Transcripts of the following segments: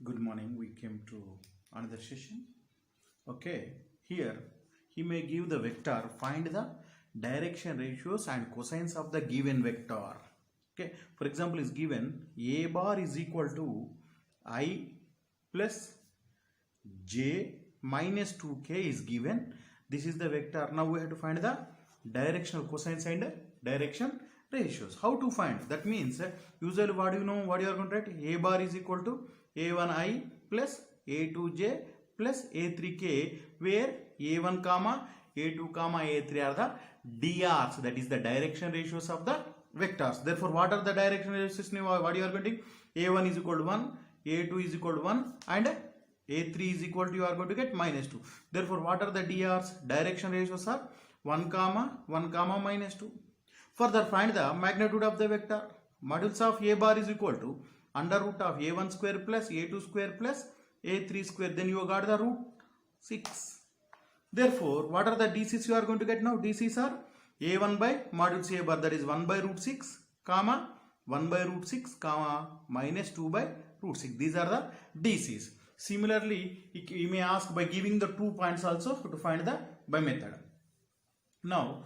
Good morning. We came to another session. Okay, here he may give the vector, find the direction ratios and cosines of the given vector. Okay, for example, is given a bar is equal to I plus j minus 2k is given. This is the vector. Now we have to find the directional cosines and direction ratios. How to find? That means usually what do you know, what you are going to write? A bar is equal to a1i plus a2j plus a3k, where a1 comma a2 comma a3 are the drs, that is the direction ratios of the vectors. Therefore what are the direction ratios? What you are going to do? A1 is equal to 1, a2 is equal to 1 and a3 is equal to, you are going to get minus 2. Therefore what are the drs? Direction ratios are 1 comma minus 2. Further find the magnitude of the vector. Modulus of a bar is equal to under root of a1 square plus a2 square plus a3 square. Then you got the root 6. Therefore what are the DCs you are going to get now? DCs are a1 by modulus a bar, that is 1 by root 6 comma 1 by root 6 comma minus 2 by root 6. These are the DCs. Similarly, you may ask by giving the 2 points also to find the by method. Now,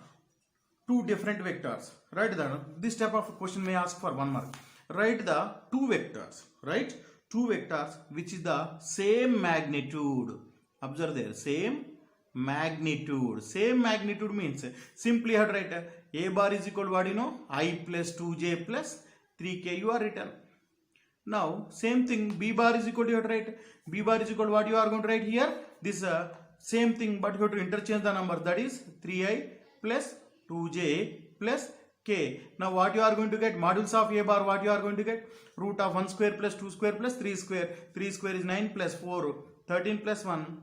two different vectors. Write this type of question may ask for 1 mark. Write the two vectors. Right? Two vectors which is the same magnitude. Observe there, same magnitude. Same magnitude means simply you have to write a bar is equal to what you know? I plus 2j plus 3k you are written. Now same thing, b bar is equal to, you have to write b bar is equal to what you are going to write here? This same thing, but you have to interchange the number, that is 3i plus 2j plus k. Now what you are going to get? Modulus of a bar, what you are going to get? Root of 1 square plus 2 square plus 3 square. 3 square is 9 plus 4, 13 plus 1,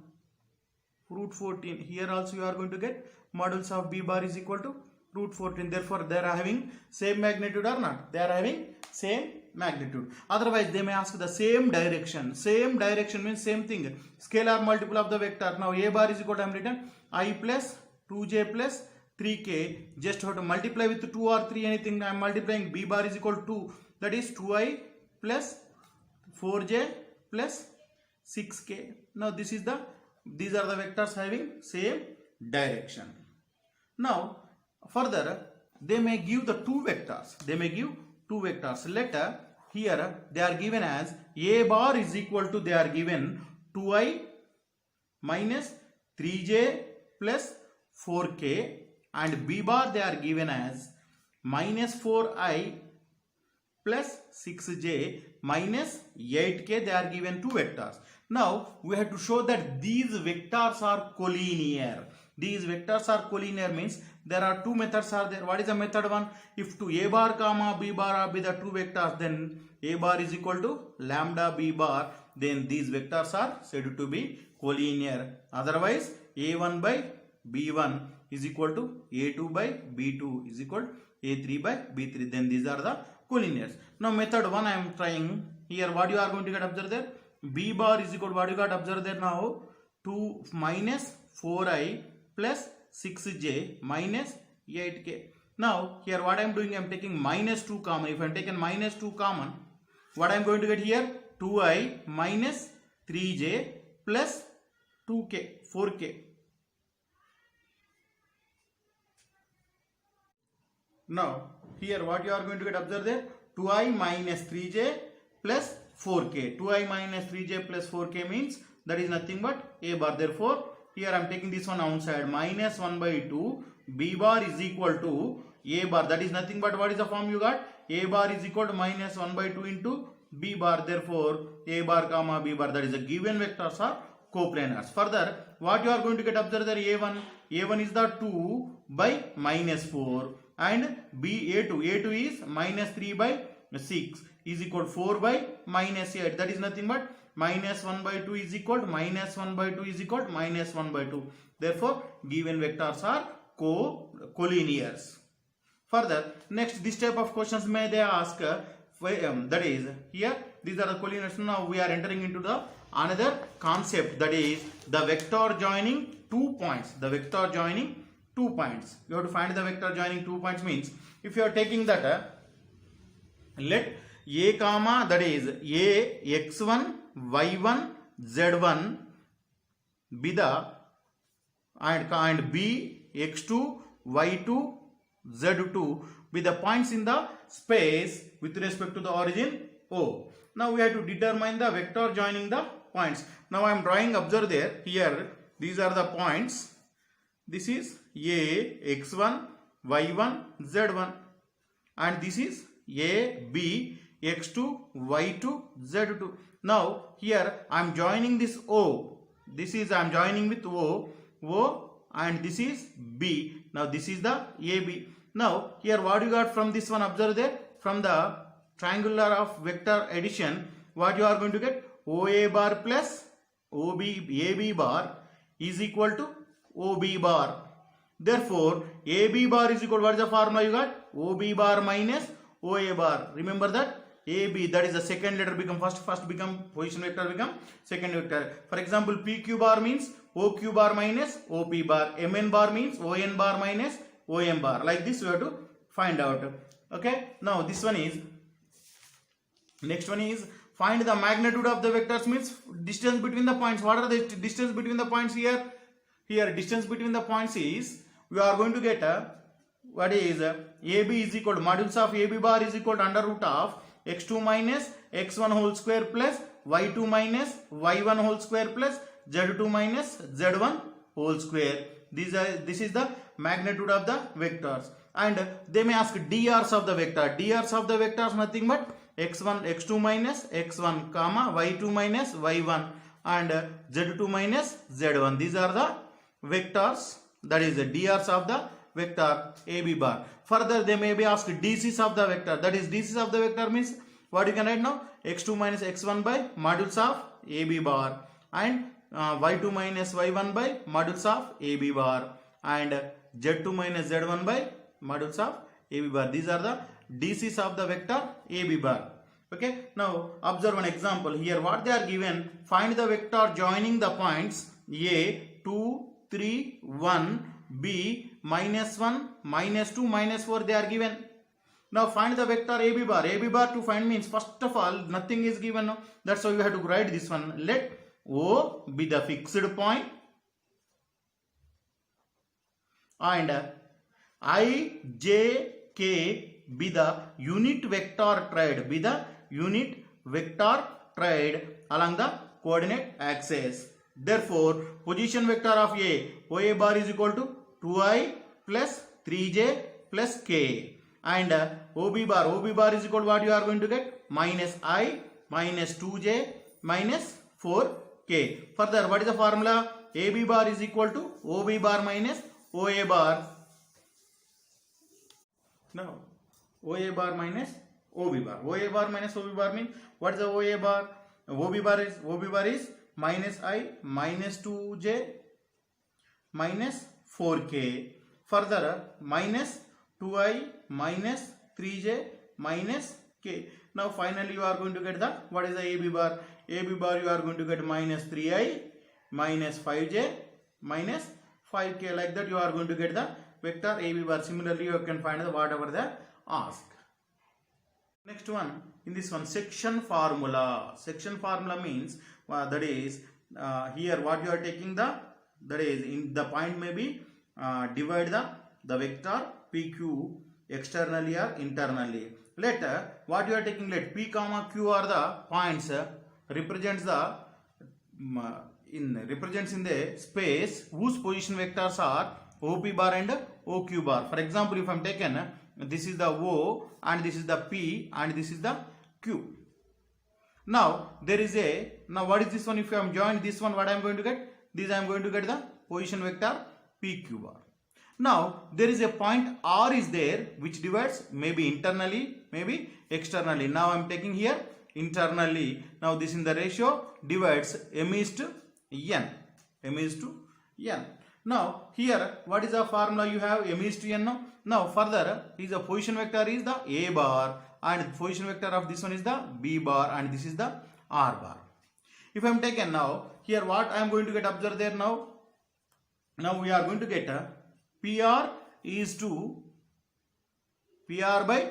root 14. Here also you are going to get modulus of b bar is equal to root 14. Therefore they are having same magnitude or not? They are having same magnitude. Otherwise they may ask the same direction. Same direction means same thing, scalar multiple of the vector. Now a bar is equal to, I am written I plus 2j plus 3k. Just have to multiply with 2 or 3, anything. I am multiplying. B bar is equal to 2, that is 2i plus 4j plus 6k. Now these are the vectors having same direction. Now further they may give the two vectors. They may give two vectors. Let here they are given as a bar is equal to, they are given 2i minus 3j plus 4k, and b bar they are given as minus 4i plus 6j minus 8k. They are given two vectors. Now we have to show that these vectors are collinear. These vectors are collinear means there are two methods are there. What is the method one? If to a bar comma b bar are be the two vectors, then a bar is equal to lambda b bar, then these vectors are said to be collinear. Otherwise a1 by b1 is equal to a2 by b2 is equal to a3 by b3, then these are the collinears. Now method 1 I am trying here. What you are going to get? Observe there, b bar is equal to what you got? Observe there now 2 minus 4i plus 6j minus 8k. Now here what I am doing, I am taking minus 2 common. If I am taken minus 2 common, what I am going to get here? 2i minus 3j plus 2k, 4k. Now here what you are going to get? Observe there, 2i minus 3j plus 4k. 2i minus 3j plus 4k means that is nothing but a bar. Therefore here I am taking this one outside, minus 1 by 2 b bar is equal to a bar, that is nothing but what is the form you got? A bar is equal to minus 1 by 2 into b bar. Therefore a bar comma b bar, that is the given vectors are coplanars. Further what you are going to get? Observe there, a1 is the 2 by minus 4 and a2 is minus 3 by 6 is equal to 4 by minus 8, that is nothing but minus 1 by 2 is equal to minus 1 by 2 is equal to minus 1 by 2. Therefore given vectors are collinears. Further next this type of questions may they ask that is here these are the collinears. Now we are entering into the another concept, that is the vector joining 2 points. The vector joining 2 points. You have to find the vector joining 2 points means if you are taking that let a comma, that is a x1 y1 z1 be the and b x2 y2 z2 be the points in the space with respect to the origin O. Now we have to determine the vector joining the points. Now I am drawing, observe there, here these are the points. This is A, x1, y1, z1, and this is A, B, x2, y2, z2. Now here I am joining this O. This is I am joining with O, and this is B. Now this is the AB. Now here what you got from this one, observe there, from the triangular of vector addition, what you are going to get, OA bar plus AB bar is equal to OB bar. Therefore AB bar is equal, what is the formula you got, OB bar minus OA bar. Remember that AB, that is the second letter become first become position vector become second vector. For example, PQ bar means OQ bar minus OP bar, MN bar means ON bar minus OM bar. Like this we have to find out. Okay, now this one is, next one is find the magnitude of the vectors, means distance between the points. What are the distance between the points here? Here distance between the points is, we are going to get what is AB is equal to modulus of AB bar is equal to under root of x2 minus x1 whole square plus y2 minus y1 whole square plus z2 minus z1 whole square. This is the magnitude of the vectors, and they may ask drs of the vector. Drs of the vectors nothing but x1 x2 minus x1 comma y2 minus y1 and z2 minus z1. These are the vectors, that is the drs of the vector AB bar. Further they may be asked DCs of the vector, that is DCs of the vector means what you can write now, x2 minus x1 by modulus of AB bar and y2 minus y1 by modulus of AB bar and z2 minus z1 by modulus of AB bar. These are the DCs of the vector AB bar. Okay, now observe one example here. What they are given, find the vector joining the points A, 2, 3, 1, B, -1, -2, -4 they are given. Now find the vector AB bar. AB bar to find means first of all nothing is given. That's why you have to write this one. Let O be the fixed point and I, J, K be the unit vector trade along the coordinate axis. Therefore position vector of A, OA bar is equal to 2i plus 3j plus k, and OB bar is equal to what you are going to get, minus I minus 2j minus 4k. Further, what is the formula? AB bar is equal to OB bar minus OA bar. Now OA bar minus OB bar. OA bar minus OB bar means, what is the OA bar? OB bar is minus I minus 2j minus 4k. Further minus 2i minus 3j minus k. Now finally you are going to get the, what is the AB bar? AB bar you are going to get minus 3i minus 5j minus 5k. Like that you are going to get the vector AB bar. Similarly you can find the whatever they ask. Next one, in this one, section formula. Section formula means that is here what you are taking the, that is in the point may be divide the vector PQ externally or internally. Let what you are taking, let P comma Q are the points represents in the space whose position vectors are OP bar and OQ bar. For example, if I am taken, this is the O and this is the P and this is the Q. Now there is a, now what is this one? If I am joined this one, what I am going to get? This I am going to get the position vector PQ bar. Now there is a point R is there which divides maybe internally, maybe externally. Now I am taking here internally. Now this in the ratio divides M is to N. M is to N. Now here what is the formula you have? M is to N. Now further is the position vector is the A bar and position vector of this one is the B bar and this is the R bar. If I am taken now here, what I am going to get, observe there now. Now we are going to get PR is to PR by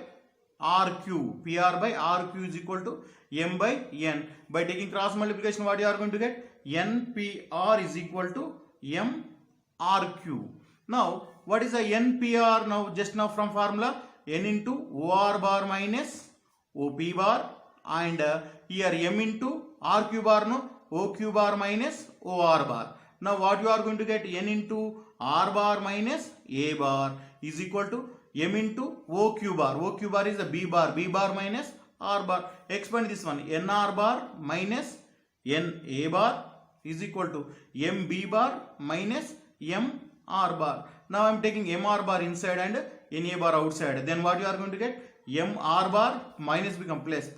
RQ. PR by RQ is equal to M by N. By taking cross multiplication, what you are going to get? NPR is equal to MRQ. Now, what is the NPR now? Just now from formula, N into OR bar minus OP bar, and here M into RQ bar, no, OQ bar minus OR bar. Now what you are going to get? N into R bar minus A bar is equal to M into OQ bar. OQ bar is the B bar. B bar minus R bar. Expand this one. NR bar minus NA bar is equal to MB bar minus MR bar. Now I am taking MR bar inside and NA bar outside. Then what you are going to get? MR bar minus become plus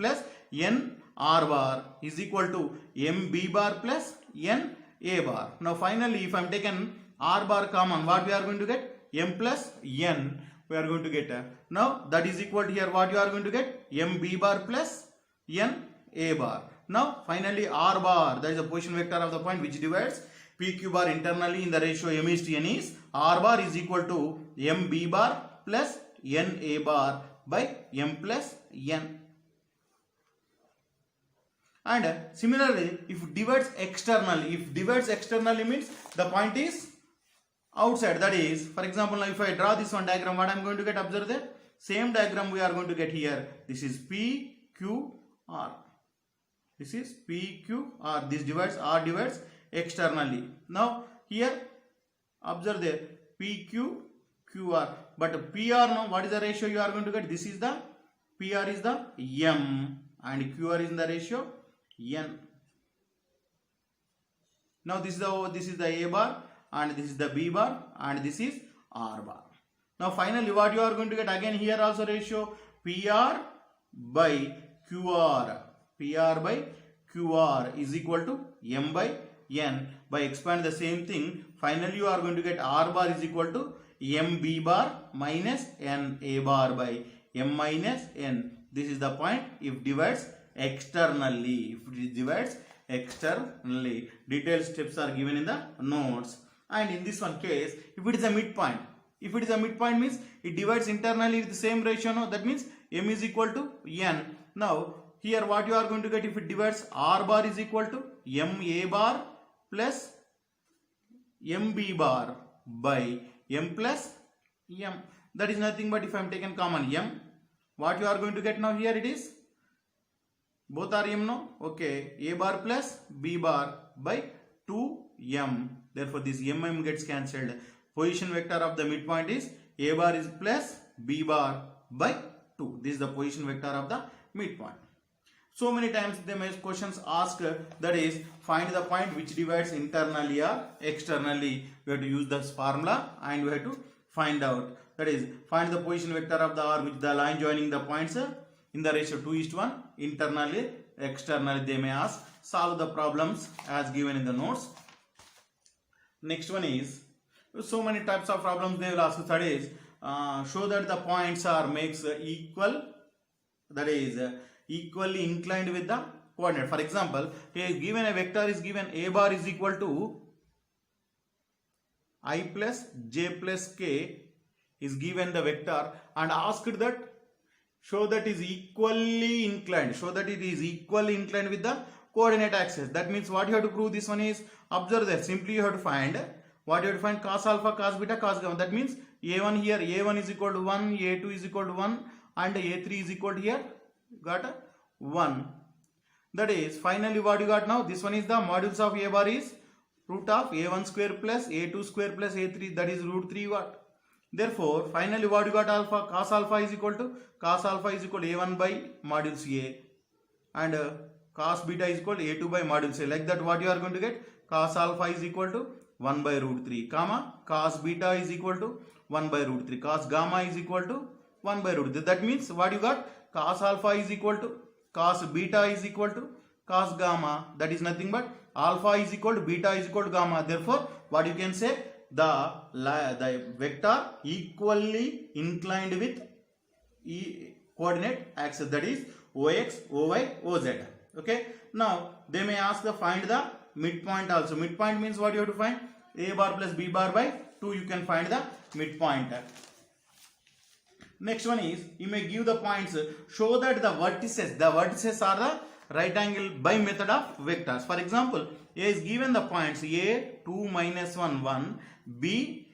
NR bar is equal to MB bar plus NA bar. Now finally, if I am taken R bar common, what we are going to get? M plus N we are going to get. Now that is equal to here what you are going to get? MB bar plus NA bar. Now finally R bar, that is the position vector of the point which divides PQ bar internally in the ratio M is to N is R bar is equal to MB bar plus NA bar by M plus N. And similarly, if divides externally means the point is outside. That is, for example, now if I draw this one diagram, what I am going to get? Observe the same diagram we are going to get here. This is PQR. This is PQR. This divides, R divides externally. Now here observe the PQQR. But PR now, what is the ratio you are going to get? This is the PR is the M and QR is in the ratio N. Now this is the A bar and this is the B bar and this is R bar. Now finally what you are going to get? Again here also ratio PR by QR. PR by QR is equal to M by N. By expand the same thing, finally you are going to get R bar is equal to MB bar minus NA bar by M minus N. This is the point if divides externally. If it divides externally. Detailed steps are given in the notes. And in this one case, if it is a midpoint. If it is a midpoint means it divides internally with the same ratio. No? That means M is equal to N. Now here what you are going to get if it divides? R bar is equal to MA bar plus MB bar by M plus M. That is nothing but if I am taken common M, what you are going to get now here? It is both are M, no? Okay, A bar plus B bar by 2M. Therefore this M gets cancelled. Position vector of the midpoint is A bar is plus B bar by 2. This is the position vector of the midpoint. So many times they may questions ask, that is, find the point which divides internally or externally. We have to use this formula and we have to find out. That is, find the position vector of the R which the line joining the points in the ratio 2:1 internally, externally they may ask. Solve the problems as given in the notes. Next one is, so many types of problems they will ask. That is, show that the points are makes equal, that is equally inclined with the coordinate. For example, here given a vector is given A bar is equal to I plus j plus k is given the vector and asked that show that is equally inclined. Show that it is equally inclined with the coordinate axis. That means what you have to prove this one is, observe that simply you have to find what you have to find cos alpha, cos beta, cos gamma. That means A1 here, A1 is equal to 1, A2 is equal to 1 and A3 is equal to here, got 1. That is finally what you got now, this one is the modules of A bar is root of A1 square plus A2 square plus A3, that is root 3 what. Therefore finally what you got? Alpha, cos alpha is equal to A1 by modules A and cos beta is equal to A2 by modules A. Like that what you are going to get? Cos alpha is equal to 1 by root 3 comma cos beta is equal to 1 by root 3, cos gamma is equal to 1 by root 3. That means what you got? Cos alpha is equal to cos beta is equal to cos gamma. That is nothing but alpha is equal to beta is equal to gamma. Therefore what you can say? The vector equally inclined with coordinate axis, that is OX, OY, OZ. Okay. Now they may ask the find the midpoint also. Midpoint means what you have to find? A bar plus B bar by 2. You can find the midpoint. Next one is, you may give the points, show that the vertices are the right angle by method of vectors. For example, A is given the points A 2 minus 1 1, B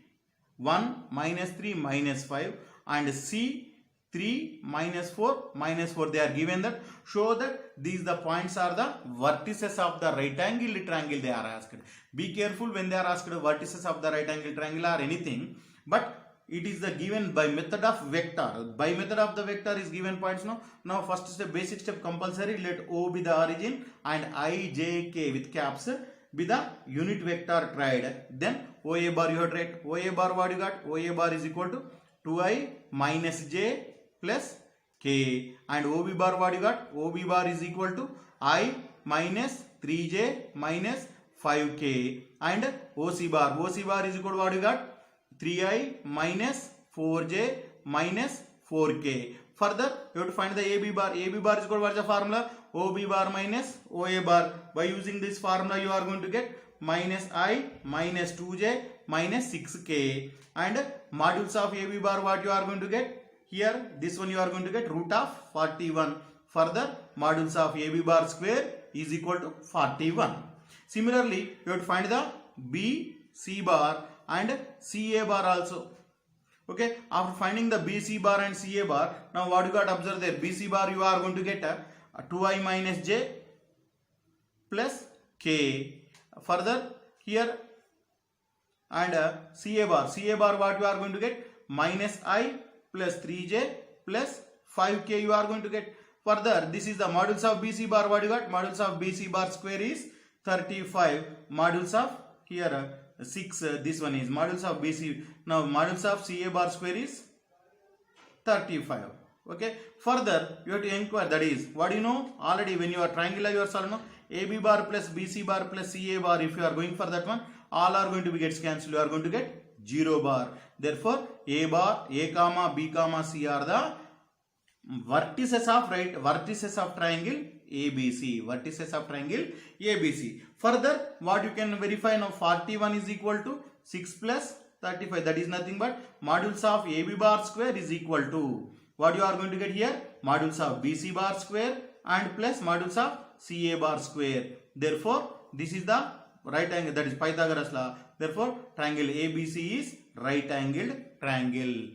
1 minus 3 minus 5, and C 3 minus 4 minus 4. They are given that. Show that these the points are the vertices of the right angle triangle they are asked. Be careful when they are asked vertices of the right angle triangle or anything, but it is the given by method of vector. By method of the vector is given points. Now first step, basic step compulsory. Let O be the origin and I, J, K with caps be the unit vector tried. Then OA bar you have to write. OA bar what you got? OA bar is equal to 2I minus J plus K, and OB bar what you got? OB bar is equal to I minus 3J minus 5K, and OC bar is equal to what you got? 3I minus 4J minus 4K. Further, you have to find the AB bar. AB bar is equal to what is the formula? OB bar minus OA bar. By using this formula, you are going to get minus I minus 2J minus 6K. And modules of AB bar, what you are going to get? Here, this one you are going to get root of 41. Further, modules of AB bar square is equal to 41. Similarly, you have to find the BC bar and CA bar also. Okay, after finding the BC bar and CA bar, now what you got observe there? BC bar you are going to get a 2I minus J plus K. Further, here and CA bar what you are going to get? Minus I plus 3J plus 5K you are going to get. Further, this is the modules of BC bar. What you got? Modules of BC bar square is 35. Modules of here 6. This one is modules of BC. Now modules of CA bar square is 35. Okay. Further, you have to inquire, that is, what do you know? Already when you are triangular, you are solving, no? AB bar plus BC bar plus CA bar. If you are going for that one, all are going to be gets cancelled. You are going to get 0 bar. Therefore, A bar, A comma, B comma, C are the vertices of triangle ABC. Vertices of triangle ABC. Further, what you can verify now? 41 is equal to 6 plus 35. That is nothing but modules of AB bar square is equal to what you are going to get here? Modules of BC bar square and plus modules of CA bar square. Therefore, this is the right angle, that is Pythagoras law. Therefore, triangle ABC is right angled triangle.